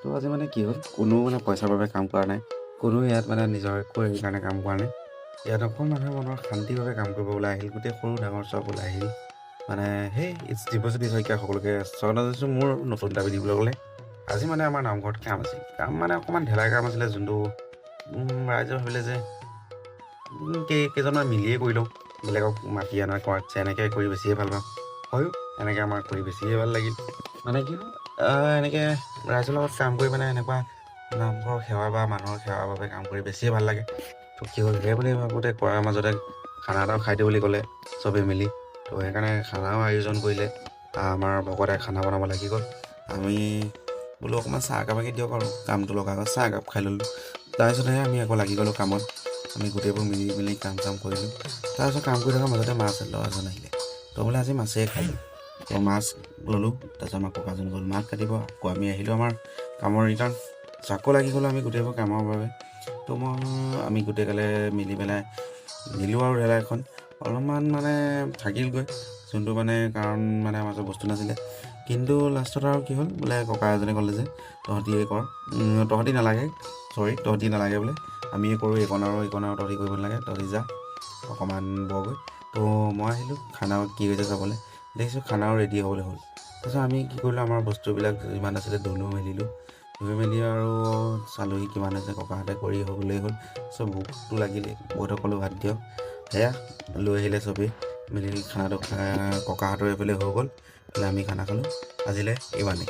তো আজি মানে কি হ'ল কোনো মানে পইচাৰ বাবে কাম কৰা নাই কোনো ইয়াত মানে নিজৰ একো হেৰি কাৰণে কাম কৰা নাই ইয়াত অকল মানুহে মনৰ শান্তিৰ বাবে কাম কৰিব ওলাই আহিল গোটেই সৰু ডাঙৰ চব ওলাই আহিল মানে সেই দিব্যজ্যোতি শইকীয়া সকলোকে স্বাগতম জনাইছোঁ মোৰ নতুন দাবী দিবলৈ গ'লে আজি মানে আমাৰ নামঘৰত কাম আছিল কাম মানে অকণমান ঢেলাই কাম আছিলে যোনটো ৰাইজে ভাবিলে যে কেইজনমান মিলিয়ে কৰি লওঁ বেলেগক মাতি অনা কৰাতছে এনেকৈ কৰি বেছিয়ে ভাল পাওঁ হয়ো এনেকৈ আমাৰ কৰি বেছিয়ে ভাল লাগিল মানে কি এনেকৈ ৰাইজৰ লগত কাম কৰি মানে এনেকুৱা নামঘৰ সেৱা বা মানুহৰ সেৱাৰ বাবে কাম কৰি বেছিয়ে ভাল লাগে তো কি হ'ল সেই বুলি ভাবোঁতে কৰাৰ মাজতে খানা এটাও খাই দিওঁ বুলি ক'লে চবেই মিলি তো সেইকাৰণে খানাও আয়োজন কৰিলে আমাৰ ভকতে খানা বনাব লাগি গ'ল আমি বোলো অকণমান চাহ একাপাকে দিয়ক আৰু কামটো লগা আগত চাহ একাপ খাই ল'লোঁ তাৰপিছতহে আমি আকৌ লাগি গ'লোঁ কামত আমি গোটেইবোৰ মিলি কাম চাম কৰিলোঁ তাৰপিছত কাম কৰি থকাৰ মাজতে মাছ ল'ৰাজন আহিলে তো বোলে আজি মাছেই খালোঁ তো মাছ ল'লোঁ তাৰপিছত আমাৰ ককাজন গ'ল মাছ কাটিব আকৌ আমি আহিলোঁ আমাৰ কামৰ ৰিটাৰ্ণ আকৌ লাগি গ'লোঁ আমি গোটেইবোৰ কামৰ বাবে তো আমি গোটেইকালে মিলি পেলাই নিলোঁ আৰু ৰেলাইখন অলপমান মানে থাকিলগৈ যোনটো মানে কাৰণ মানে আমাৰ ওচৰত বস্তু নাছিলে কিন্তু লাষ্টত আৰু কি হ'ল বোলে ককা এজনে ক'লে যে তহঁতিয়ে কৰ তহঁতি নালাগে বোলে আমিয়ে কৰোঁ এইকণ আৰু তহঁতি কৰিব নালাগে তহঁতি যা অকণমান বগৈ তো মই আহিলোঁ খানাও কি হৈছে চাবলৈ দেখিছোঁ খানাও ৰেডি হ'বলৈ হ'ল তাৰপিছত আমি কি কৰিলোঁ আমাৰ বস্তুবিলাক যিমান আছিলে ধুই মেলি আৰু চালোহি কিমান হৈছে ককাহঁতে কৰি হ'বলৈ হ'ল চব ভোকটো লাগিলে বহুতক ক'লোঁ ভাত দিয়ক সেয়া লৈ আহিলে চবেই মিলি খানাটো ককাহঁতৰ এইফালে হৈ গ'ল আমি খানা খালোঁ আজিলৈ ইমানেই